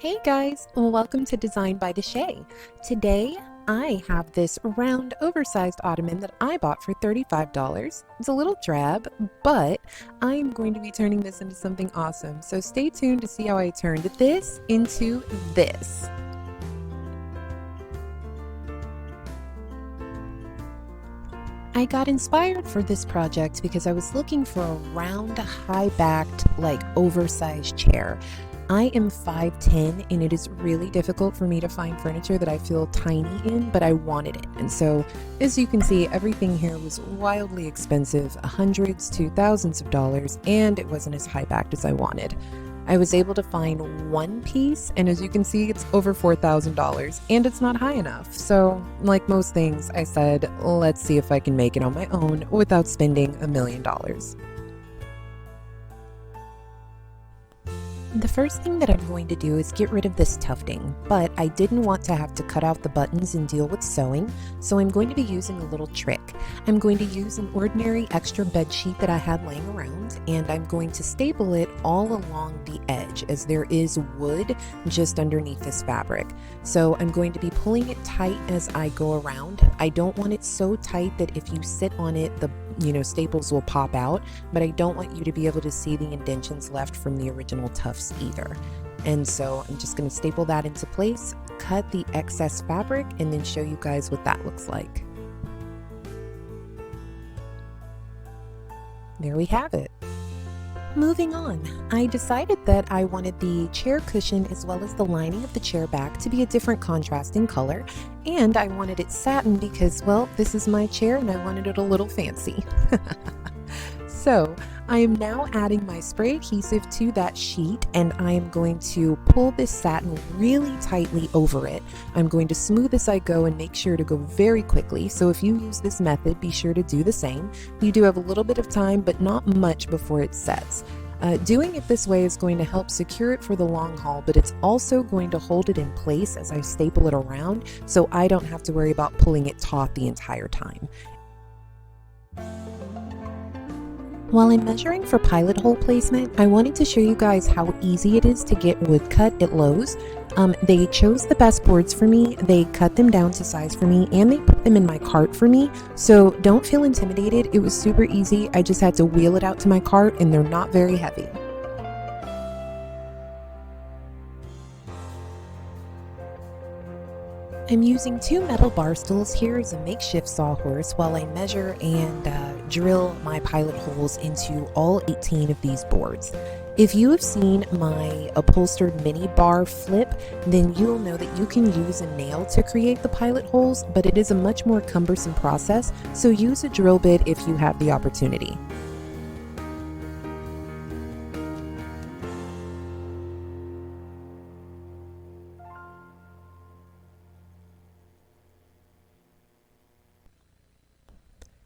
Hey guys, welcome to Design by Deshe. Today I have this round oversized ottoman that I bought for $35. It's a little drab, but I'm going to be turning this into something awesome. So stay tuned to see how I turned this into this. I got inspired for this project because I was looking for a round, high-backed, oversized chair. I am 5'10", and it is really difficult for me to find furniture that I feel tiny in, but I wanted it. And so, as you can see, everything here was wildly expensive, hundreds to thousands of dollars, and it wasn't as high-backed as I wanted. I was able to find one piece, and as you can see, it's over $4,000, and it's not high enough. So, like most things, I said, let's see if I can make it on my own without spending $1 million. The first thing that I'm going to do is get rid of this tufting, but I didn't want to have to cut out the buttons and deal with sewing, so I'm going to be using a little trick. I'm going to use an ordinary extra bed sheet that I had laying around, and I'm going to staple it all along the edge as there is wood just underneath this fabric. So I'm going to be pulling it tight as I go around. I don't want it so tight that if you sit on it, the staples will pop out, but I don't want you to be able to see the indentions left from the original tufts either. And so I'm just going to staple that into place, cut the excess fabric, and then show you guys what that looks like. There we have it. Moving on, I decided that I wanted the chair cushion as well as the lining of the chair back to be a different contrasting color, and I wanted it satin because, well, this is my chair and I wanted it a little fancy. So I am now adding my spray adhesive to that sheet, and I am going to pull this satin really tightly over it. I'm going to smooth as I go and make sure to go very quickly. So if you use this method, be sure to do the same. You do have a little bit of time, but not much before it sets. Doing it this way is going to help secure it for the long haul, but it's also going to hold it in place as I staple it around, so I don't have to worry about pulling it taut the entire time. While I'm measuring for pilot hole placement, I wanted to show you guys how easy it is to get wood cut at Lowe's. They chose the best boards for me, they cut them down to size for me, and they put them in my cart for me. So don't feel intimidated, it was super easy. I just had to wheel it out to my cart, and they're not very heavy. I'm using 2 metal bar stools here as a makeshift sawhorse while I measure and drill my pilot holes into all 18 of these boards. If you have seen my upholstered mini bar flip, then you'll know that you can use a nail to create the pilot holes, but it is a much more cumbersome process, so use a drill bit if you have the opportunity.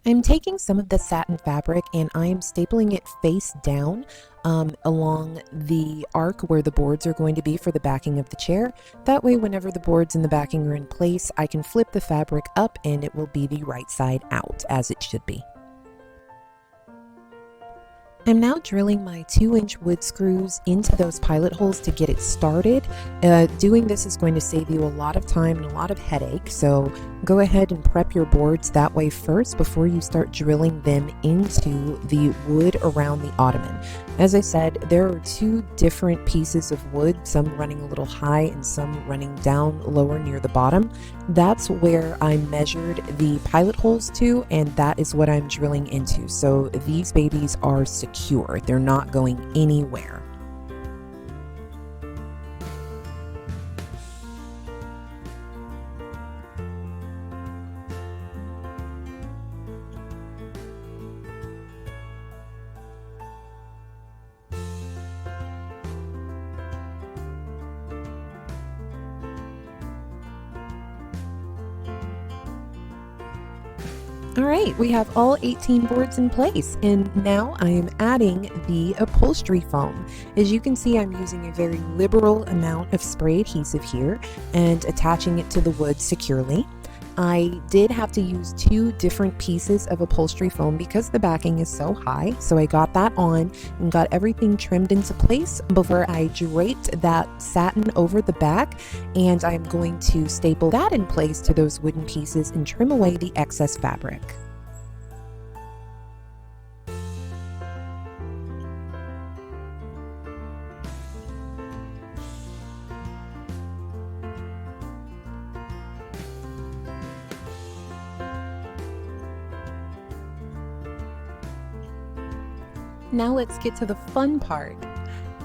I'm taking some of the satin fabric and I am stapling it face down along the arc where the boards are going to be for the backing of the chair. That way, whenever the boards and the backing are in place, I can flip the fabric up and it will be the right side out, as it should be. I'm now drilling my 2-inch wood screws into those pilot holes to get it started. Doing this is going to save you a lot of time and a lot of headache, so go ahead and prep your boards that way first before you start drilling them into the wood around the ottoman. As I said, there are 2 different pieces of wood, some running a little high and some running down lower near the bottom. That's where I measured the pilot holes to, and that is what I'm drilling into. So these babies are secure. They're not going anywhere. All right, we have all 18 boards in place, and now I am adding the upholstery foam. As you can see, I'm using a very liberal amount of spray adhesive here and attaching it to the wood securely. I did have to use 2 different pieces of upholstery foam because the backing is so high. So I got that on and got everything trimmed into place before I draped that satin over the back, and I'm going to staple that in place to those wooden pieces and trim away the excess fabric. Now let's get to the fun part.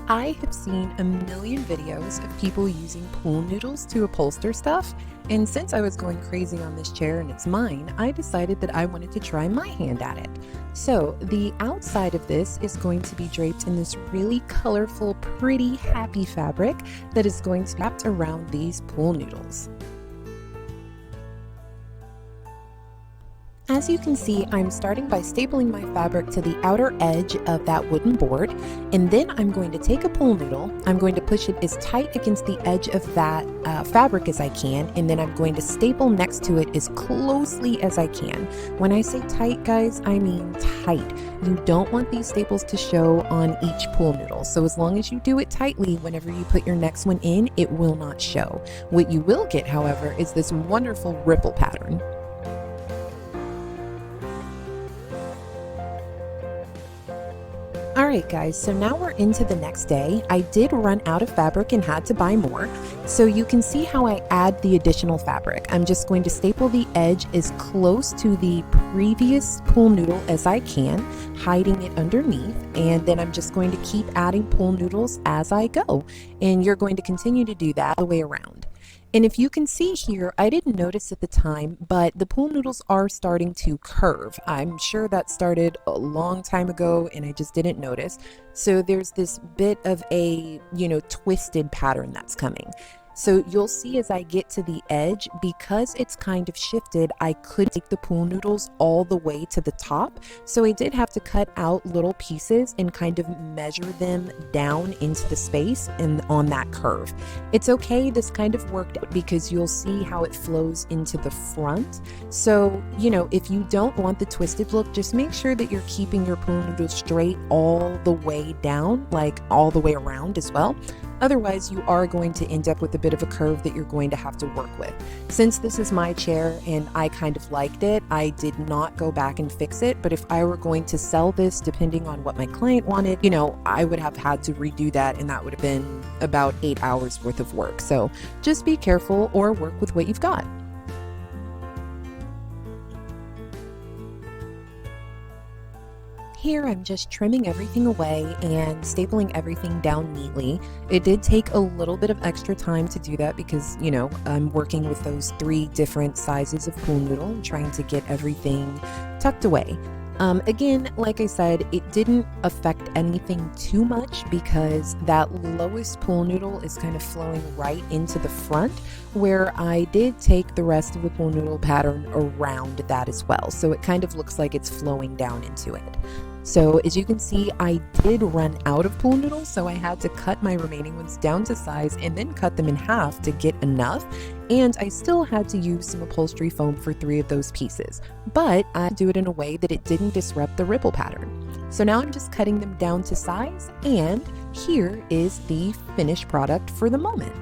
I have seen a million videos of people using pool noodles to upholster stuff, and since I was going crazy on this chair and it's mine, I decided that I wanted to try my hand at it. So the outside of this is going to be draped in this really colorful, pretty, happy fabric that is going to be wrapped around these pool noodles. As you can see, I'm starting by stapling my fabric to the outer edge of that wooden board, and then I'm going to take a pool noodle, I'm going to push it as tight against the edge of that fabric as I can, and then I'm going to staple next to it as closely as I can. When I say tight, guys, I mean tight. You don't want these staples to show on each pool noodle, so as long as you do it tightly, whenever you put your next one in, it will not show. What you will get, however, is this wonderful ripple pattern. Alright guys, so now we're into the next day. I did run out of fabric and had to buy more. So you can see how I add the additional fabric. I'm just going to staple the edge as close to the previous pool noodle as I can, hiding it underneath, and then I'm just going to keep adding pool noodles as I go. And you're going to continue to do that all the way around. And if you can see here, I didn't notice at the time, but the pool noodles are starting to curve. I'm sure that started a long time ago and I just didn't notice. So there's this bit of a, twisted pattern that's coming. So you'll see as I get to the edge, because it's kind of shifted, I could take the pool noodles all the way to the top. So I did have to cut out little pieces and kind of measure them down into the space and on that curve. It's okay, this kind of worked out because you'll see how it flows into the front. So, if you don't want the twisted look, just make sure that you're keeping your pool noodles straight all the way down, like all the way around as well. Otherwise, you are going to end up with a bit of a curve that you're going to have to work with. Since this is my chair and I kind of liked it, I did not go back and fix it. But if I were going to sell this, depending on what my client wanted, I would have had to redo that, and that would have been about 8 hours worth of work. So just be careful or work with what you've got. Here I'm just trimming everything away and stapling everything down neatly. It did take a little bit of extra time to do that because, I'm working with those 3 different sizes of pool noodle and trying to get everything tucked away. Again, like I said, it didn't affect anything too much because that lowest pool noodle is kind of flowing right into the front, where I did take the rest of the pool noodle pattern around that as well. So it kind of looks like it's flowing down into it. So as you can see, I did run out of pool noodles, so I had to cut my remaining ones down to size and then cut them in half to get enough. And I still had to use some upholstery foam for 3 of those pieces, but I do it in a way that it didn't disrupt the ripple pattern. So now I'm just cutting them down to size, and here is the finished product for the moment.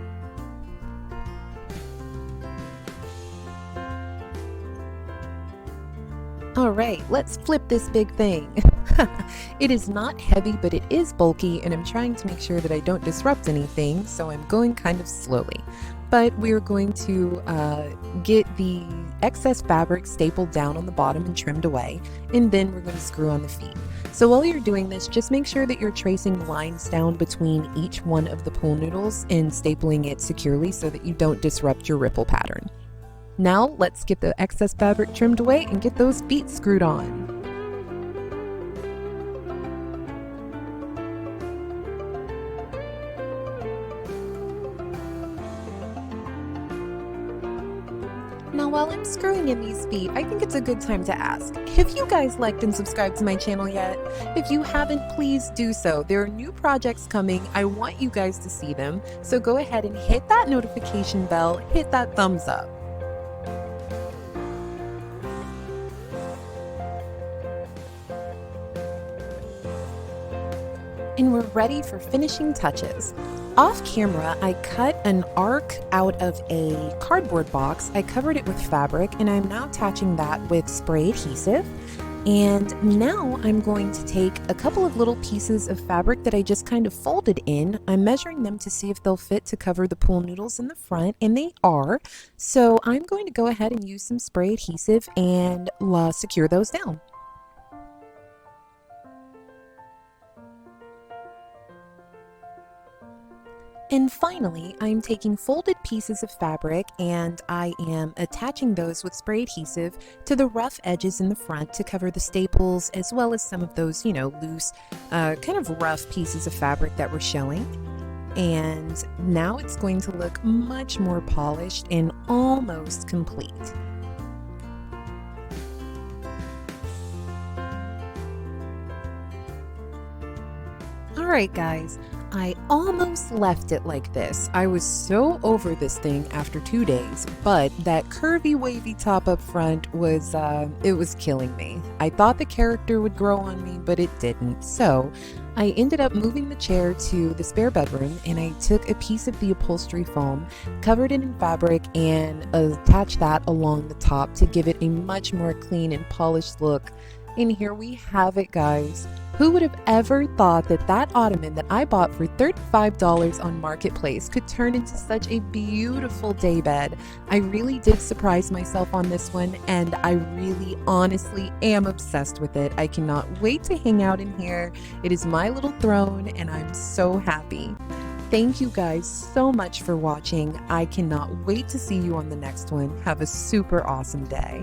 All right, let's flip this big thing. It is not heavy, but it is bulky, and I'm trying to make sure that I don't disrupt anything, so I'm going kind of slowly. But we're going to get the excess fabric stapled down on the bottom and trimmed away, and then we're going to screw on the feet. So while you're doing this, just make sure that you're tracing lines down between each one of the pool noodles and stapling it securely so that you don't disrupt your ripple pattern. Now let's get the excess fabric trimmed away and get those feet screwed on. Now while I'm screwing in these feet, I think it's a good time to ask, have you guys liked and subscribed to my channel yet? If you haven't, please do so. There are new projects coming. I want you guys to see them. So go ahead and hit that notification bell, hit that thumbs up. and we're ready for finishing touches. Off camera, I cut an arc out of a cardboard box. I covered it with fabric, and I'm now attaching that with spray adhesive. And now I'm going to take a couple of little pieces of fabric that I just kind of folded in. I'm measuring them to see if they'll fit to cover the pool noodles in the front, and they are. So I'm going to go ahead and use some spray adhesive and secure those down. And finally, I'm taking folded pieces of fabric and I am attaching those with spray adhesive to the rough edges in the front to cover the staples, as well as some of those, loose, kind of rough pieces of fabric that were showing. And now it's going to look much more polished and almost complete. Alright guys, I almost left it like this. I was so over this thing after 2 days, but that curvy wavy top up front was, it was killing me. I thought the character would grow on me, but it didn't. So I ended up moving the chair to the spare bedroom, and I took a piece of the upholstery foam, covered it in fabric, and attached that along the top to give it a much more clean and polished look. And here we have it, guys. Who would have ever thought that that ottoman that I bought for $35 on Marketplace could turn into such a beautiful daybed? I really did surprise myself on this one, and I really honestly am obsessed with it. I cannot wait to hang out in here. It is my little throne, and I'm so happy. Thank you guys so much for watching. I cannot wait to see you on the next one. Have a super awesome day.